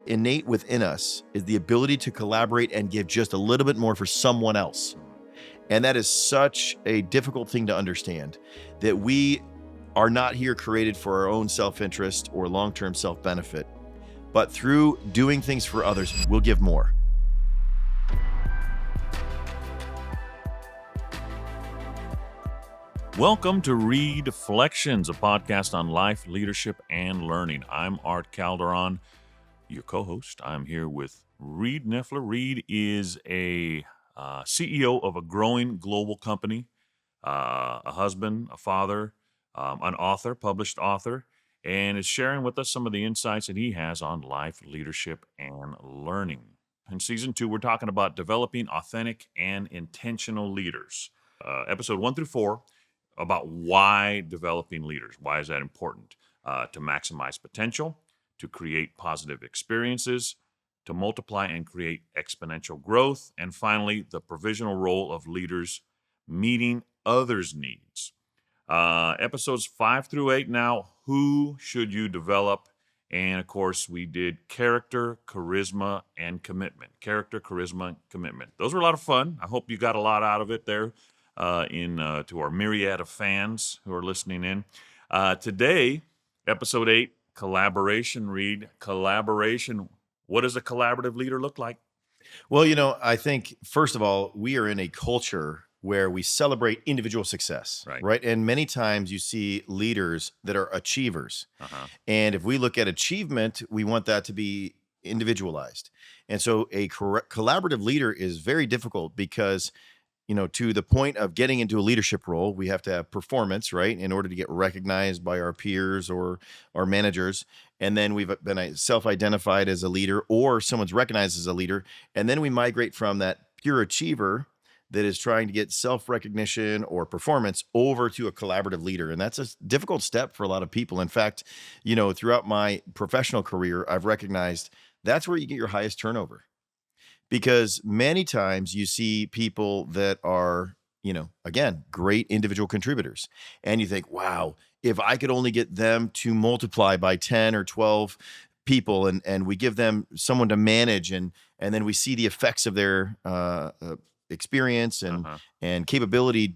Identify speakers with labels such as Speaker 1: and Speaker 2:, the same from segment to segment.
Speaker 1: innate within us is the ability to collaborate and give just a little bit more for someone else. And that is such a difficult thing to understand, that we are not here created for our own self-interest or long-term self-benefit, but through doing things for others, we'll give more.
Speaker 2: Welcome to ReedFlections, a podcast on life, leadership, and learning. I'm Art Calderon, your co-host. I'm here with Reed Nyffeler. Reed is a CEO of a growing global company, a husband, a father, an author, published author, and is sharing with us some of the insights that he has on life, leadership, and learning. In Season 2, we're talking about developing authentic and intentional leaders. Episode 1 through 4, about why developing leaders. Why is that important? To maximize potential, to create positive experiences, to multiply and create exponential growth, and finally, the provisional role of leaders meeting others' needs. Episodes 5 through 8 now, who should you develop? And of course, we did character, charisma, and commitment. Character, charisma, and commitment. Those were a lot of fun. I hope you got a lot out of it there. To our myriad of fans who are listening in. Today, episode 8, collaboration, Reed. Collaboration. What does a collaborative leader look like?
Speaker 1: Well, I think, first of all, we are in a culture where we celebrate individual success, right? And many times you see leaders that are achievers. And if we look at achievement, we want that to be individualized. And so a collaborative leader is very difficult because to the point of getting into a leadership role, we have to have performance, right? In order to get recognized by our peers or our managers. And then we've been self-identified as a leader, or someone's recognized as a leader. And then we migrate from that pure achiever that is trying to get self-recognition or performance over to a collaborative leader. And that's a difficult step for a lot of people. In fact, throughout my professional career, I've recognized that's where you get your highest turnover. Because many times you see people that are, again, great individual contributors. And you think, wow, if I could only get them to multiply by 10 or 12 people and we give them someone to manage and then we see the effects of their experience and capability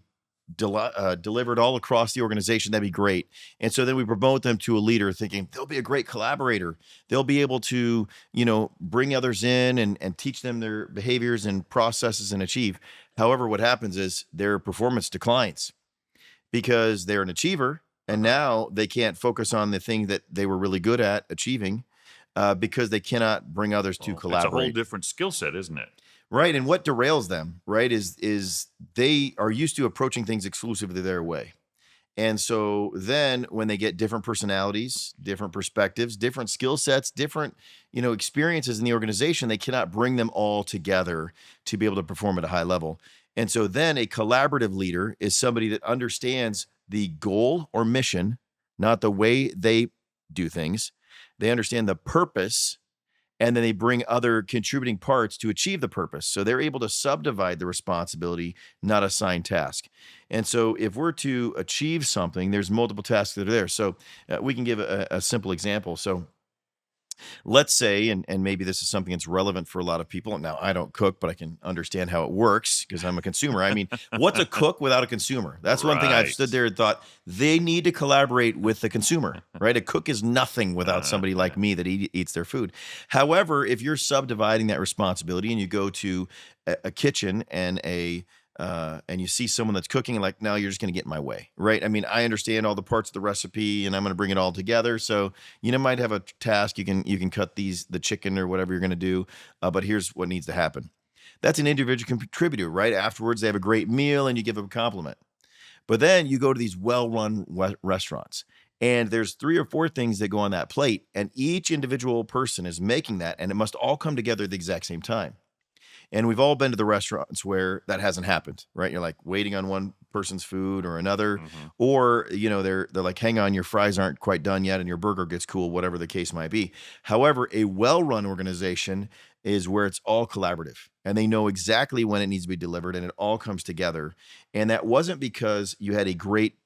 Speaker 1: delivered all across the organization, that'd be great. And so then we promote them to a leader thinking they'll be a great collaborator. They'll be able to, bring others in and teach them their behaviors and processes and achieve. However, what happens is their performance declines because they're an achiever and now they can't focus on the thing that they were really good at achieving because they cannot bring others to collaborate.
Speaker 2: It's a whole different skill set, isn't it?
Speaker 1: Right. And what derails them, right, is they are used to approaching things exclusively their way. And so then when they get different personalities, different perspectives, different skill sets, different, experiences in the organization, they cannot bring them all together to be able to perform at a high level. And so then a collaborative leader is somebody that understands the goal or mission, not the way they do things. They understand the purpose. And then they bring other contributing parts to achieve the purpose. So they're able to subdivide the responsibility, not assign task. And so if we're to achieve something, there's multiple tasks that are there. So we can give a simple example. So let's say, and maybe this is something that's relevant for a lot of people. Now, I don't cook, but I can understand how it works because I'm a consumer. I mean, what's a cook without a consumer? That's one thing I've stood there and thought they need to collaborate with the consumer, right? A cook is nothing without somebody like me that eats their food. However, if you're subdividing that responsibility and you go to a kitchen and you see someone that's cooking like, no, you're just going to get in my way, right? I mean, I understand all the parts of the recipe and I'm going to bring it all together. So, might have a task. You can cut the chicken or whatever you're going to do. But here's what needs to happen. That's an individual contributor, right? Afterwards, they have a great meal and you give them a compliment. But then you go to these well-run restaurants and there's 3 or 4 things that go on that plate and each individual person is making that and it must all come together at the exact same time. And we've all been to the restaurants where that hasn't happened, right? You're like waiting on one person's food or another, or, they're like, hang on, your fries aren't quite done yet and your burger gets cool, whatever the case might be. However, a well-run organization is where it's all collaborative and they know exactly when it needs to be delivered and it all comes together. And that wasn't because you had a great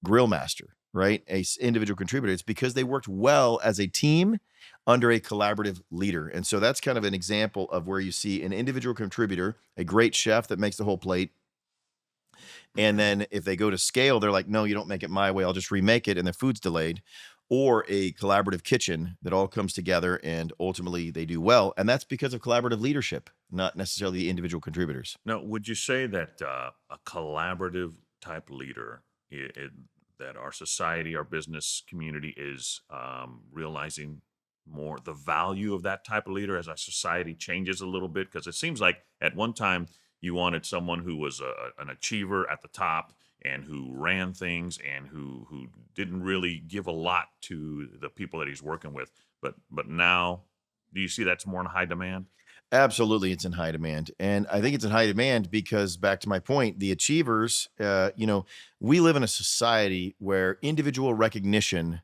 Speaker 1: grill master. right? Individual contributor. It's because they worked well as a team under a collaborative leader. And so that's kind of an example of where you see an individual contributor, a great chef that makes the whole plate. And
Speaker 2: Mhm.
Speaker 1: then if they go to scale, they're like, no, you don't make it my way. I'll just remake it and the food's delayed. Or a collaborative kitchen that all comes together and ultimately they do well. And that's because of collaborative leadership, not necessarily the individual contributors.
Speaker 2: Now, would you say that a collaborative type leader that our society, our business community is realizing more the value of that type of leader as our society changes a little bit? Because it seems like at one time you wanted someone who was an achiever at the top and who ran things and who didn't really give a lot to the people that he's working with. But now, do you see that's more in high demand?
Speaker 1: Absolutely, it's in high demand. And I think it's in high demand because, back to my point, the achievers, we live in a society where individual recognition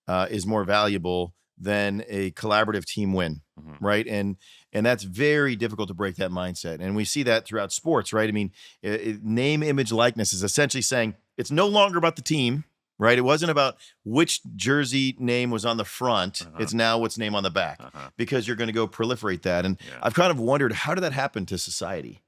Speaker 1: is more valuable than a collaborative team win,
Speaker 2: Hmm.
Speaker 1: right? And that's very difficult to break that mindset. And we see that throughout sports, right? I mean, name, image, likeness is essentially saying it's no longer about the team, right? It wasn't about which jersey name was on the front.
Speaker 2: Uh-huh.
Speaker 1: It's now what's name on the back
Speaker 2: Uh-huh.
Speaker 1: because you're going to go proliferate that. And
Speaker 2: Yeah.
Speaker 1: I've kind of wondered, how did that happen to society?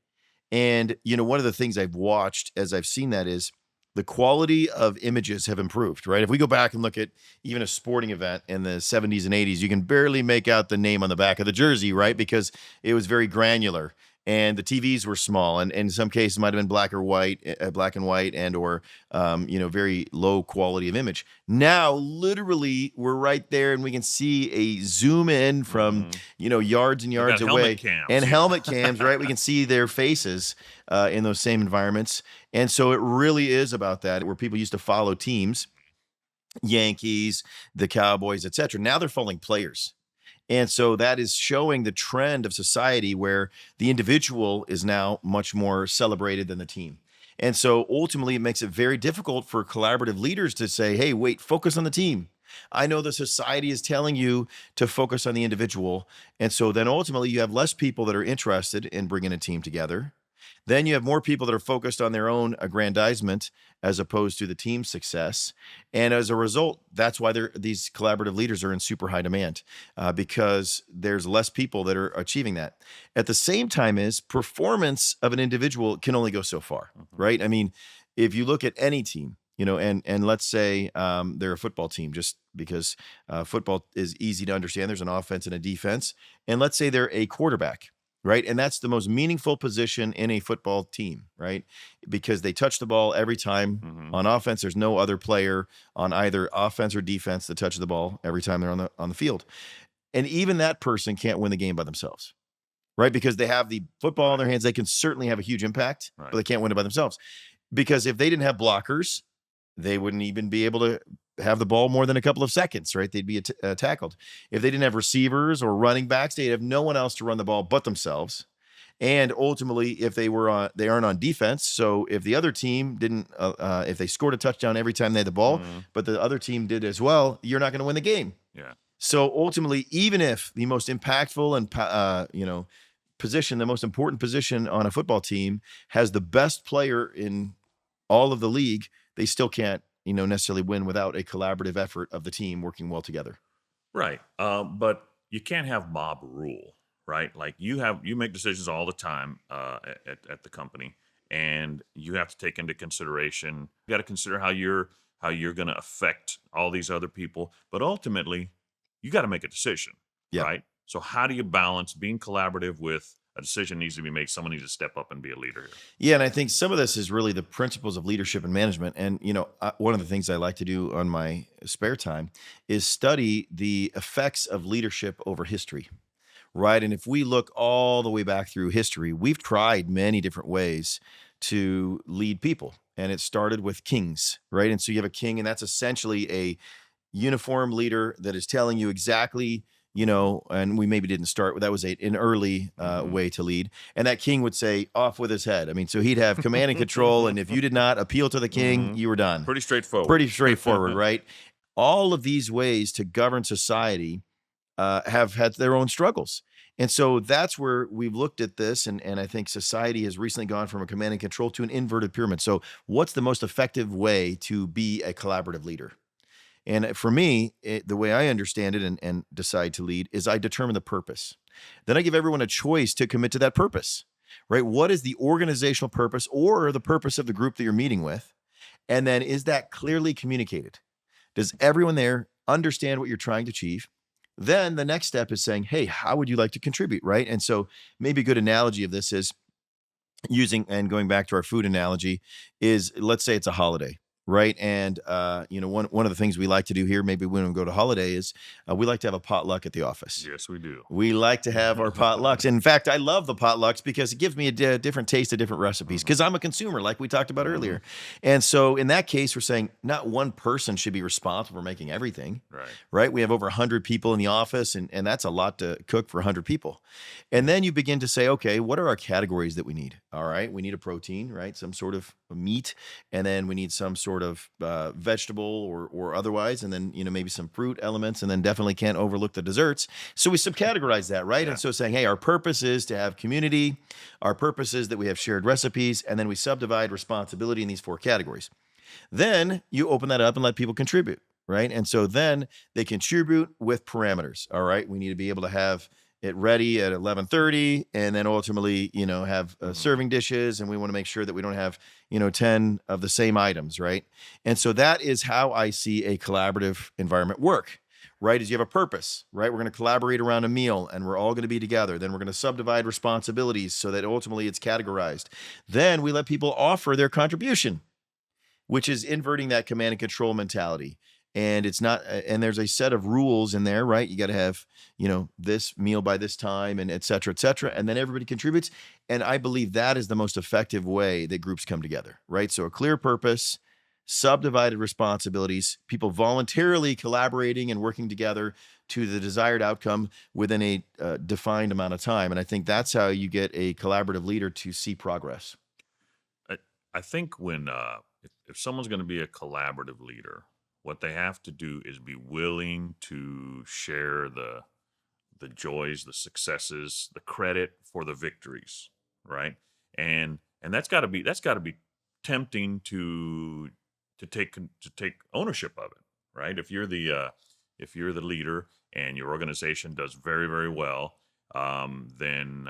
Speaker 1: And, one of the things I've watched as I've seen that is the quality of images have improved, right? If we go back and look at even a sporting event in the 70s and 80s, you can barely make out the name on the back of the jersey, right? Because it was very granular and the TVs were small and in some cases might have been black or white, black and white and or very low quality of image. Now, literally, we're right there and we can see a zoom in from,
Speaker 2: Hmm.
Speaker 1: yards and
Speaker 2: They
Speaker 1: yards
Speaker 2: got helmet
Speaker 1: away and
Speaker 2: cams. Yeah.
Speaker 1: helmet cams, right? We can see their faces in those same environments. And so it really is about that, where people used to follow teams, Yankees, the Cowboys, etc. Now they're following players. And so that is showing the trend of society where the individual is now much more celebrated than the team. And so ultimately, it makes it very difficult for collaborative leaders to say, hey, wait, focus on the team. I know the society is telling you to focus on the individual. And so then ultimately, you have less people that are interested in bringing a team together. Then you have more people that are focused on their own aggrandizement as opposed to the team's success. And as a result, that's why these collaborative leaders are in super high demand because there's less people that are achieving that. At the same time, is performance of an individual can only go so far,
Speaker 2: Hmm.
Speaker 1: right? I mean, if you look at any team, and let's say they're a football team, just because football is easy to understand. There's an offense and a defense, and let's say they're a quarterback, right? And that's the most meaningful position in a football team, right? Because they touch the ball every time.
Speaker 2: Hmm.
Speaker 1: On offense, there's no other player on either offense or defense that touches the ball every time they're on the field. And even that person can't win the game by themselves, right? Because they have the football in
Speaker 2: Right.
Speaker 1: their hands. They can certainly have a huge impact, but
Speaker 2: Right.
Speaker 1: they can't win it by themselves. Because if they didn't have blockers, they wouldn't even be able to have the ball more than a couple of seconds, right? They'd be tackled. If they didn't have receivers or running backs, they'd have no one else to run the ball but themselves. And ultimately, if they aren't on defense. So if the other team didn't, if they scored a touchdown every time they had the ball,
Speaker 2: Hmm.
Speaker 1: but the other team did as well, you're not going to win the game.
Speaker 2: Yeah.
Speaker 1: So ultimately, even if the most impactful and position, the most important position on a football team, has the best player in all of the league, they still can't, necessarily win without a collaborative effort of the team working well together.
Speaker 2: Right. But you can't have mob rule, right? Like you make decisions all the time at the company, and you have to take into consideration. You got to consider how you're going to affect all these other people, but ultimately, you got to make a decision,
Speaker 1: Yeah.
Speaker 2: right? So how do you balance being collaborative with a decision needs to be made? Someone needs to step up and be a leader here.
Speaker 1: Yeah, and I think some of this is really the principles of leadership and management. And one of the things I like to do on my spare time is study the effects of leadership over history, right? And if we look all the way back through history, we've tried many different ways to lead people, and it started with kings, right? And so you have a king, and that's essentially a uniform leader that is telling you exactly, and we maybe didn't start with that, was an early
Speaker 2: Hmm.
Speaker 1: way to lead. And that king would say, off with his head. I mean, so he'd have command and control. And if you did not appeal to the king,
Speaker 2: Hmm.
Speaker 1: you were done.
Speaker 2: Pretty straightforward.
Speaker 1: Pretty straightforward, right? All of these ways to govern society have had their own struggles. And so that's where we've looked at this. And I think society has recently gone from a command and control to an inverted pyramid. So, what's the most effective way to be a collaborative leader? And for me, the way I understand it and decide to lead is I determine the purpose. Then I give everyone a choice to commit to that purpose, right? What is the organizational purpose or the purpose of the group that you're meeting with? And then is that clearly communicated? Does everyone there understand what you're trying to achieve? Then the next step is saying, hey, how would you like to contribute, right? And so maybe a good analogy of this is using and going back to our food analogy is, let's say it's a holiday, right? And one of the things we like to do here, maybe when we go to holiday, is we like to have a potluck at the office.
Speaker 2: Yes, we do.
Speaker 1: We like to have our potlucks. In fact, I love the potlucks because it gives me a different taste of different recipes because I'm a consumer, like we talked about earlier. And so in that case, we're saying not one person should be responsible for making everything, right? We have over 100 people in the office, and that's a lot to cook for 100 people. And then you begin to say, okay, what are our categories that we need? All right, we need a protein, right? Some sort of meat, and then we need some sort of vegetable or otherwise, and then maybe some fruit elements, and then definitely can't overlook the desserts. So we subcategorize that, right?
Speaker 2: Yeah.
Speaker 1: And so saying, hey, our purpose is to have community, our purpose is that we have shared recipes, and then we subdivide responsibility in these 4 categories. Then you open that up and let people contribute, right? And so then they contribute with parameters. All right, we need to be able to have it ready at 11:30, and then ultimately, have serving dishes, and we want to make sure that we don't have, 10 of the same items, right? And so that is how I see a collaborative environment work, right? Is you have a purpose, right? We're going to collaborate around a meal, and we're all going to be together. Then we're going to subdivide responsibilities so that ultimately it's categorized. Then we let people offer their contribution, which is inverting that command and control mentality. And it's not, and there's a set of rules in there, right? You got to have, this meal by this time, and et cetera, and then everybody contributes. And I believe that is the most effective way that groups come together, right? So a clear purpose, subdivided responsibilities, people voluntarily collaborating and working together to the desired outcome within a defined amount of time. And I think that's how you get a collaborative leader to see progress.
Speaker 2: I think when if someone's going to be a collaborative leader, what they have to do is be willing to share the joys, the successes, the credit for the victories, right? And that's got to be tempting to take ownership of it, right? If you're the leader and your organization does very, very well, then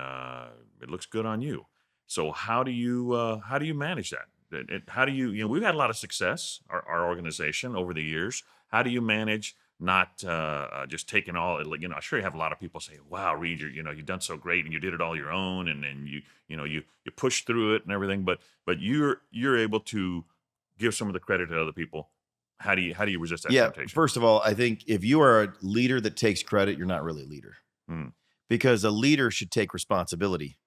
Speaker 2: it looks good on you. So how do you manage that? How do you we've had a lot of success, our organization, over the years. How do you manage not just taking all, I'm sure you have a lot of people say, wow, Reed, you've done so great and you did it all your own, and then you pushed through it and everything, but you're able to give some of the credit to other people. How do you resist that temptation?
Speaker 1: First of all, I think if you are a leader that takes credit, you're not really a leader. Because a leader should take responsibility.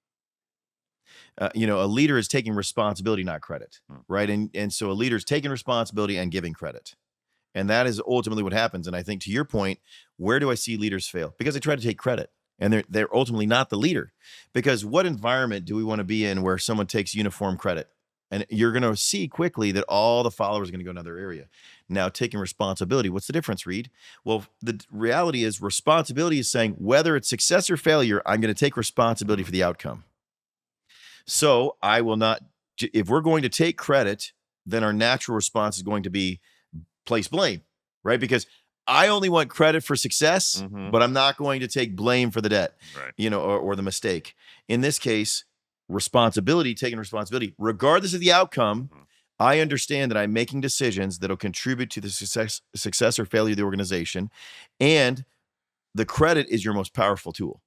Speaker 1: A leader is taking responsibility, not credit, right? And so a leader is taking responsibility and giving credit. And that is ultimately what happens. And I think, to your point, where do I see leaders fail? Because they try to take credit, and they're ultimately not the leader. Because what environment do we want to be in where someone takes uniform credit? And you're going to see quickly that all the followers are going to go another area. Now, taking responsibility, what's the difference, Reed? Well, the reality is responsibility is saying whether it's success or failure, I'm going to take responsibility for the outcome. So I will not, if we're going to take credit, then our natural response is going to be place blame, right? Because I only want credit for success, but I'm not going to take blame for the debt,
Speaker 2: right.
Speaker 1: Or the mistake. In this case, taking responsibility, regardless of the outcome, I understand that I'm making decisions that'll contribute to the success or failure of the organization. And the credit is your most powerful tool.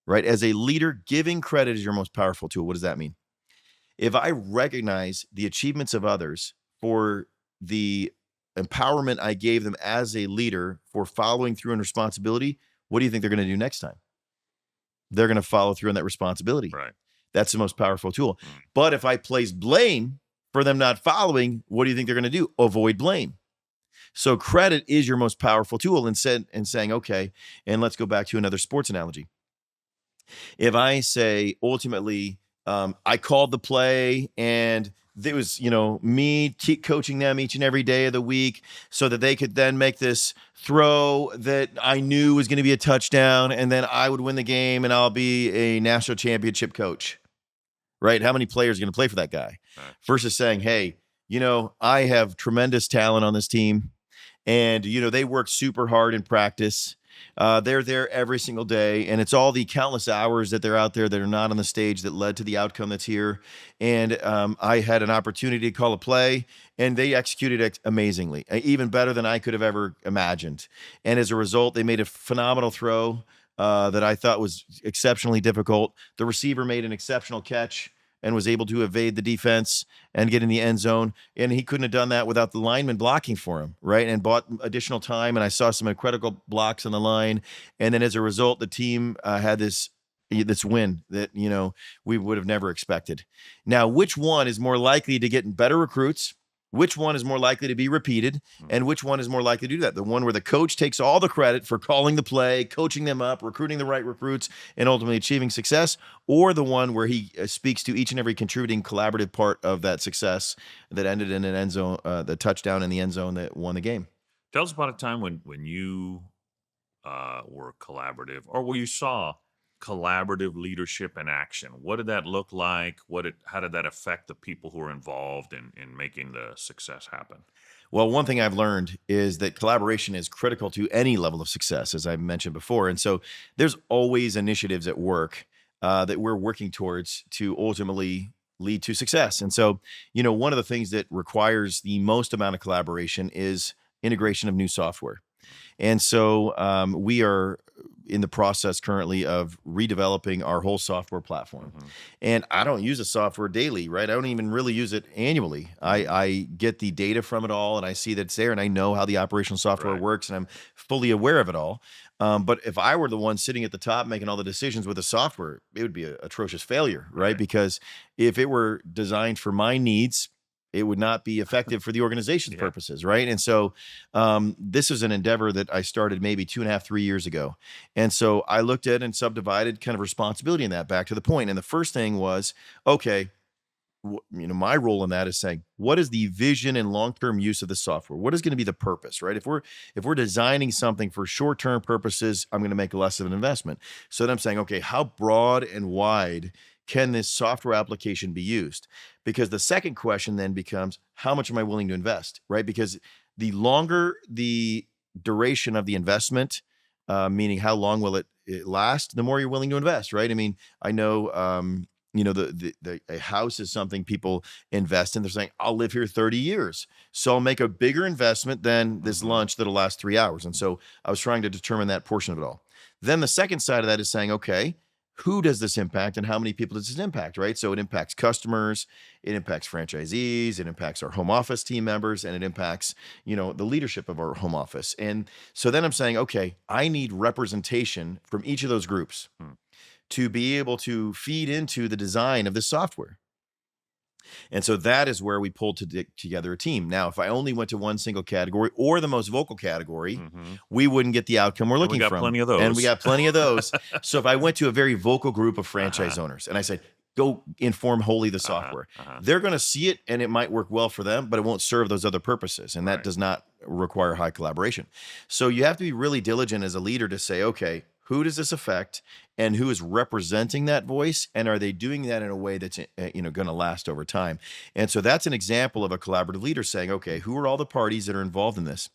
Speaker 1: Right? As a leader, giving credit is your most powerful tool. What does that mean? If I recognize the achievements of others for the empowerment I gave them as a leader for following through on responsibility, what do you think they're going to do next time? They're going to follow through on that responsibility.
Speaker 2: Right.
Speaker 1: That's the most powerful tool. But if I place blame for them not following, what do you think they're going to do? Avoid blame. So credit is your most powerful tool in saying, okay, and let's go back to another sports analogy. If I say ultimately, I called the play and it was, me coaching them each and every day of the week so that they could then make this throw that I knew was going to be a touchdown, and then I would win the game and I'll be a national championship coach, right? How many players are going to play for that guy? Versus saying, hey, I have tremendous talent on this team, And, they work super hard in practice. They're there every single day, and it's all the countless hours that they're out there that are not on the stage that led to the outcome that's here. And I had an opportunity to call a play, and they executed amazingly, even better than I could have ever imagined. And as a result, they made a phenomenal throw that I thought was exceptionally difficult. The receiver made an exceptional catch and was able to evade the defense and get in the end zone. And he couldn't have done that without the lineman blocking for him, right? And bought additional time. And I saw some incredible blocks on the line. And then as a result, the team had this win that we would have never expected. Now, which one is more likely to get better recruits? Which one is more likely to be repeated? And which one is more likely to do that? The one where the coach takes all the credit for calling the play, coaching them up, recruiting the right recruits, and ultimately achieving success, or the one where he speaks to each and every contributing collaborative part of that success that ended in an end zone, the touchdown in the end zone that won the game.
Speaker 2: Tell us about a time when you were collaborative, or where you saw collaborative leadership in action. What did that look like? How did that affect the people who were involved in making the success happen?
Speaker 1: Well, one thing I've learned is that collaboration is critical to any level of success, as I mentioned before. And so there's always initiatives at work that we're working towards to ultimately lead to success. And so, one of the things that requires the most amount of collaboration is integration of new software. And so we are in the process currently of redeveloping our whole software platform.
Speaker 2: Mhm.
Speaker 1: And I don't use the software daily, right? I don't even really use it annually. I get the data from it all and I see that it's there and I know how the operational software
Speaker 2: Right.
Speaker 1: works and I'm fully aware of it all. But if I were the one sitting at the top making all the decisions with the software, it would be an atrocious failure, right?
Speaker 2: Right.
Speaker 1: Because if it were designed for my needs, it would not be effective for the organization's
Speaker 2: Yeah.
Speaker 1: purposes, right? And so this is an endeavor that I started maybe 2.5, 3 years ago. And so I looked at and subdivided kind of responsibility in that back to the point. And the first thing was, okay, my role in that is saying, what is the vision and long-term use of the software? What is going to be the purpose, right? If we're designing something for short-term purposes, I'm going to make less of an investment. So then I'm saying, okay, how broad and wide can this software application be used? Because the second question then becomes, how much am I willing to invest, right? Because the longer the duration of the investment, meaning how long will it last, the more you're willing to invest, right? I mean, I know a house is something people invest in. They're saying, I'll live here 30 years. So I'll make a bigger investment than this
Speaker 2: Mhm.
Speaker 1: lunch that'll last 3 hours. And so I was trying to determine that portion of it all. Then the second side of that is saying, okay, who does this impact and how many people does this impact, right? So it impacts customers, it impacts franchisees, it impacts our home office team members, and it impacts, the leadership of our home office. And so then I'm saying, okay, I need representation from each of those groups
Speaker 2: Hmm.
Speaker 1: to be able to feed into the design of this software. And so that is where we pulled together a team. Now, if I only went to one single category or the most vocal category,
Speaker 2: Mhm.
Speaker 1: we wouldn't get the outcome we're
Speaker 2: And we
Speaker 1: looking
Speaker 2: got
Speaker 1: from.
Speaker 2: plenty of
Speaker 1: And we
Speaker 2: those.
Speaker 1: got plenty of those. So if I went to a very vocal group of franchise
Speaker 2: Uh-huh.
Speaker 1: owners and I said, go inform wholly the
Speaker 2: Uh-huh.
Speaker 1: software,
Speaker 2: Uh-huh.
Speaker 1: they're going to see it and it might work well for them, but it won't serve those other purposes. And that
Speaker 2: Right.
Speaker 1: does not require high collaboration. So you have to be really diligent as a leader to say, okay, who does this affect and who is representing that voice? And are they doing that in a way that's, going to last over time? And so that's an example of a collaborative leader saying, okay, who are all the parties that are involved in this?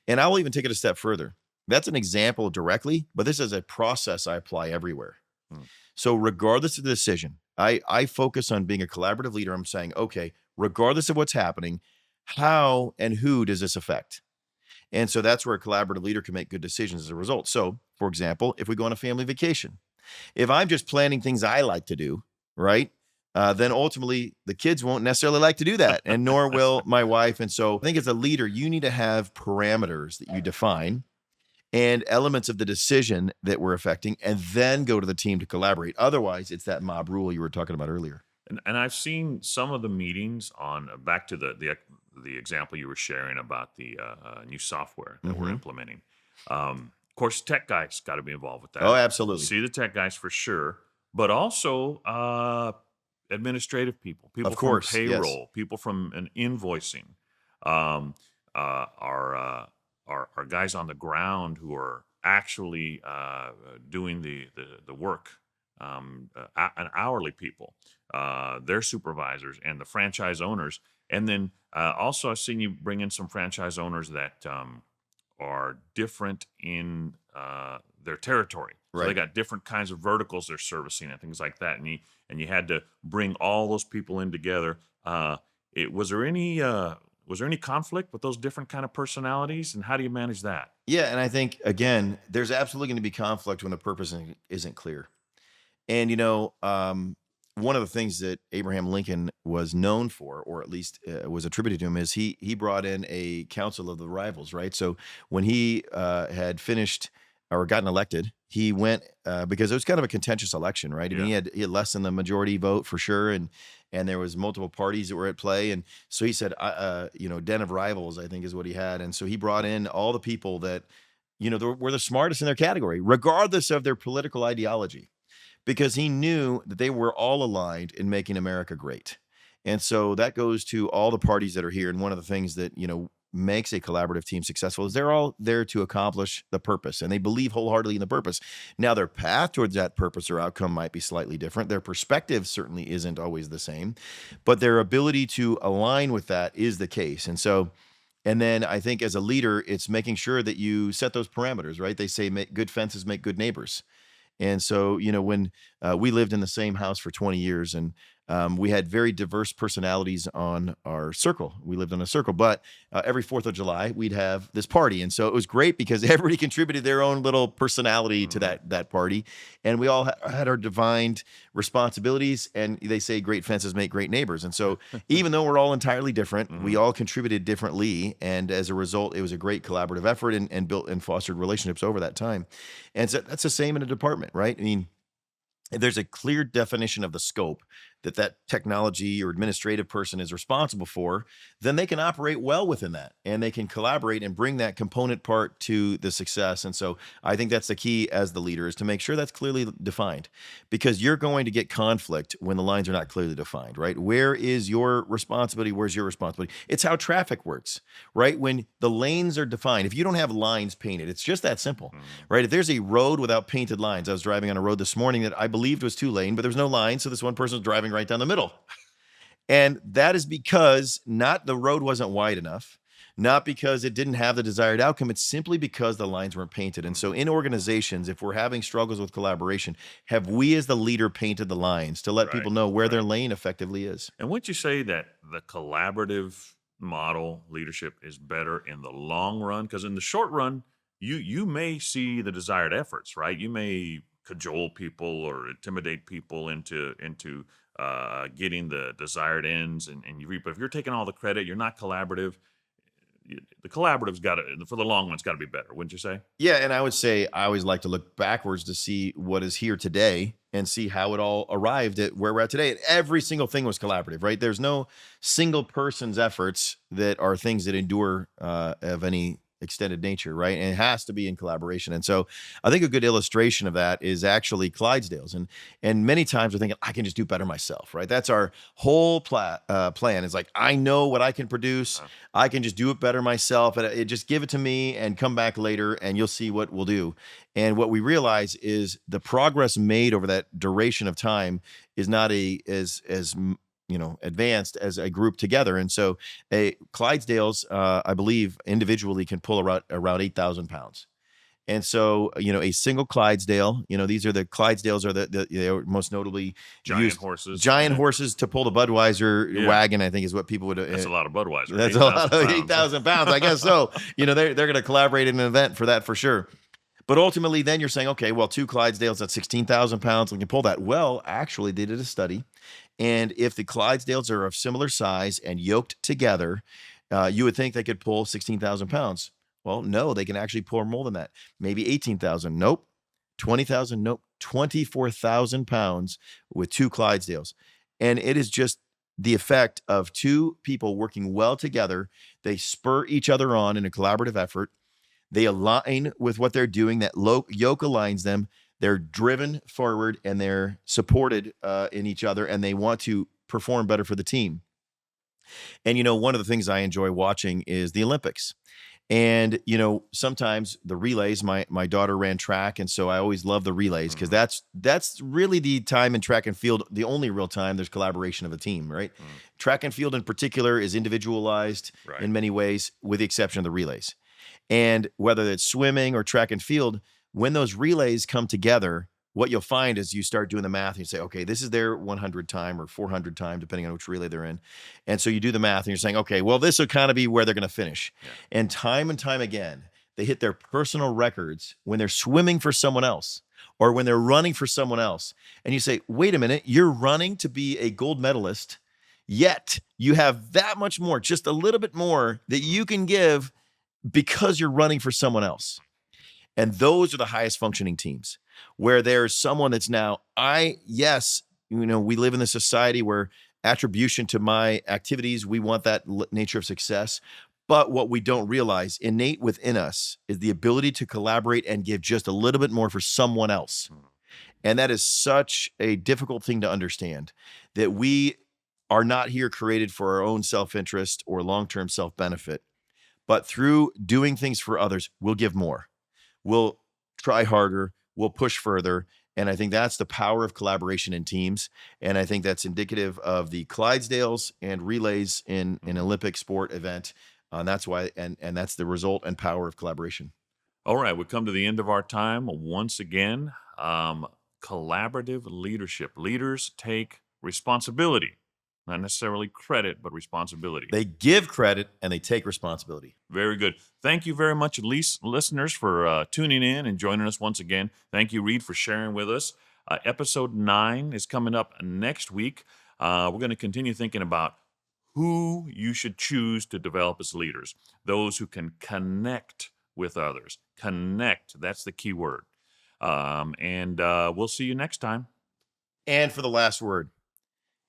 Speaker 1: And I will even take it a step further. That's an example directly, but this is a process I apply everywhere.
Speaker 2: Hmm.
Speaker 1: So regardless of the decision, I focus on being a collaborative leader. I'm saying, okay, regardless of what's happening, how and who does this affect? And so that's where a collaborative leader can make good decisions as a result. So, for example, if we go on a family vacation, if I'm just planning things I like to do, right? Then ultimately the kids won't necessarily like to do that, and nor will my wife. And so I think as a leader, you need to have parameters that you define and elements of the decision that we're affecting, and then go to the team to collaborate. Otherwise, it's that mob rule you were talking about earlier.
Speaker 2: And I've seen some of the meetings on back to the example you were sharing about the new software that we're
Speaker 1: Hmm.
Speaker 2: implementing. Of course, tech guys got to be involved with
Speaker 1: Oh,
Speaker 2: that.
Speaker 1: absolutely.
Speaker 2: See the tech guys for sure, but also administrative people,
Speaker 1: Of
Speaker 2: people from
Speaker 1: course. Yes.
Speaker 2: payroll, people from an invoicing, um, uh, our, uh, our guys on the ground who are actually doing the work, and hourly people, their supervisors, and the franchise owners. And then also, I've seen you bring in some franchise owners that are different in their territory. So they
Speaker 1: Right.
Speaker 2: got different kinds of verticals they're servicing and things like that. And you had to bring all those people in together. It was there any conflict with those different kind of personalities, and how do you manage that?
Speaker 1: Yeah, and I think again, there's absolutely going to be conflict when the purpose isn't clear. And one of the things that Abraham Lincoln was known for, or at least was attributed to him, is he brought in a council of the rivals, right? So when he had finished or gotten elected, he went because it was kind of a contentious election, right? I mean,
Speaker 2: Yeah.
Speaker 1: he had less than the majority vote for sure, and there was multiple parties that were at play, and so he said, den of rivals, I think is what he had, and so he brought in all the people that were the smartest in their category, regardless of their political ideology, because he knew that they were all aligned in making America great. And so that goes to all the parties that are here. And one of the things that, makes a collaborative team successful is they're all there to accomplish the purpose and they believe wholeheartedly in the purpose. Now, their path towards that purpose or outcome might be slightly different. Their perspective certainly isn't always the same, but their ability to align with that is the case. And then I think as a leader, it's making sure that you set those parameters, right? They say make good fences make good neighbors. And so, when we lived in the same house for 20 years and we had very diverse personalities on our circle. We lived on a circle, but every 4th of July, we'd have this party. And so it was great because everybody contributed their own little personality to
Speaker 2: Mhm.
Speaker 1: that party. And we all had our defined responsibilities. And they say great fences make great neighbors. And so even though we're all entirely different, we
Speaker 2: Mhm.
Speaker 1: all contributed differently. And as a result, it was a great collaborative effort and built and fostered relationships over that time. And so that's the same in a department, right? I mean, if there's a clear definition of the scope that technology or administrative person is responsible for, then they can operate well within that and they can collaborate and bring that component part to the success. And so I think that's the key as the leader is to make sure that's clearly defined, because you're going to get conflict when the lines are not clearly defined, right? Where is your responsibility? Where's your responsibility? It's how traffic works, right? When the lanes are defined, if you don't have lines painted, it's just that simple,
Speaker 2: Mhm.
Speaker 1: right? If there's a road without painted lines, I was driving on a road this morning that I believed was 2 lane, but there was no line. So this one person was driving right down the middle. And that is because not the road wasn't wide enough, not because it didn't have the desired outcome. It's simply because the lines weren't painted. And so
Speaker 2: Mhm.
Speaker 1: in organizations, if we're having struggles with collaboration, have we as the leader painted the lines to let
Speaker 2: Right.
Speaker 1: people know where their
Speaker 2: Right.
Speaker 1: lane effectively is?
Speaker 2: And wouldn't you say that the collaborative model leadership is better in the long run? Because in the short run, you may see the desired efforts, right? You may cajole people or intimidate people into getting the desired ends, and you reap. But if you're taking all the credit, you're not collaborative. The collaborative's got to for the long run. It's got to be better, wouldn't you say?
Speaker 1: Yeah, and I would say I always like to look backwards to see what is here today and see how it all arrived at where we're at today. And every single thing was collaborative, right? There's no single person's efforts that are things that endure of any extended nature, right? And it has to be in collaboration. And so I think a good illustration of that is actually Clydesdales. And many times we're thinking, I can just do better myself, right? That's our whole plan. Is like, I know what I can produce.
Speaker 2: Uh,
Speaker 1: I can just do it better myself. And it just give it to me and come back later and you'll see what we'll do. And what we realize is the progress made over that duration of time is not advanced as a group together. And so a Clydesdales, I believe individually can pull around 8,000 pounds. And so, a single Clydesdale, these are the Clydesdales are the most notably
Speaker 2: giant
Speaker 1: used
Speaker 2: horses.
Speaker 1: giant
Speaker 2: Yeah.
Speaker 1: horses to pull the Budweiser
Speaker 2: Yeah.
Speaker 1: wagon, I think is what people would,
Speaker 2: That's a lot of Budweiser.
Speaker 1: that's a lot
Speaker 2: 8,000
Speaker 1: of
Speaker 2: pounds.
Speaker 1: 8,000 pounds, I guess. So, they're going to collaborate in an event for that for sure. But ultimately, then you're saying, okay, well, 2 Clydesdales, that's 16,000 pounds. We can pull that. Well, actually, they did a study. And if the Clydesdales are of similar size and yoked together, you would think they could pull 16,000 pounds. Well, no, they can actually pull more than that. Maybe 18,000. Nope. 20,000. Nope. 24,000 pounds with 2 Clydesdales. And it is just the effect of two people working well together. They spur each other on in a collaborative effort. They align with what they're doing. That yoke aligns them. They're driven forward and they're supported in each other, and they want to perform better for the team. And one of the things I enjoy watching is the Olympics. And sometimes the relays. My daughter ran track, and so I always love the relays because
Speaker 2: Mhm.
Speaker 1: that's really the time in track and field, the only real time there's collaboration of a team, right?
Speaker 2: Mm.
Speaker 1: Track and field in particular is individualized
Speaker 2: Right.
Speaker 1: in many ways, with the exception of the relays. And whether it's swimming or track and field, when those relays come together, what you'll find is you start doing the math and you say, okay, this is their 100 time or 400 time, depending on which relay they're in. And so you do the math and you're saying, okay, well, this will kind of be where they're going to finish.
Speaker 2: Yeah.
Speaker 1: And time again, they hit their personal records when they're swimming for someone else or when they're running for someone else. And you say, wait a minute, you're running to be a gold medalist, yet you have that much more, just a little bit more that you can give because you're running for someone else. And those are the highest functioning teams where there's someone that's now, yes, we live in a society where attribution to my activities, we want that nature of success. But what we don't realize, innate within us, is the ability to collaborate and give just a little bit more for someone else. And that is such a difficult thing to understand, that we are not here created for our own self-interest or long-term self-benefit. But through doing things for others, we'll give more. We'll try harder. We'll push further. And I think that's the power of collaboration in teams. And I think that's indicative of the Clydesdales and relays in an Olympic sport event. That's why, and that's the result and power of collaboration.
Speaker 2: All right, we come to the end of our time once again. Collaborative leadership. Leaders take responsibility, not necessarily credit, but responsibility.
Speaker 1: They give credit and they take responsibility.
Speaker 2: Very good. Thank you very much, listeners, for tuning in and joining us once again. Thank you, Reed, for sharing with us. Episode 9 is coming up next week. We're going to continue thinking about who you should choose to develop as leaders, those who can connect with others. Connect, that's the key word. And we'll see you next time.
Speaker 1: And for the last word,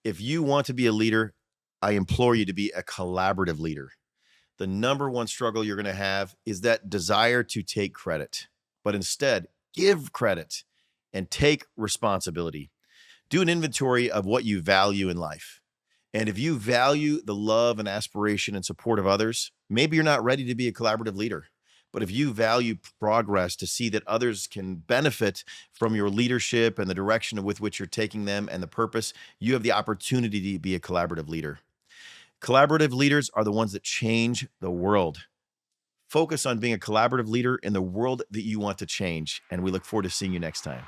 Speaker 1: if you want to be a leader, I implore you to be a collaborative leader. The number one struggle you're going to have is that desire to take credit, but instead give credit and take responsibility. Do an inventory of what you value in life. And if you value the love and aspiration and support of others, maybe you're not ready to be a collaborative leader. But if you value progress to see that others can benefit from your leadership and the direction with which you're taking them and the purpose, you have the opportunity to be a collaborative leader. Collaborative leaders are the ones that change the world. Focus on being a collaborative leader in the world that you want to change. And we look forward to seeing you next time.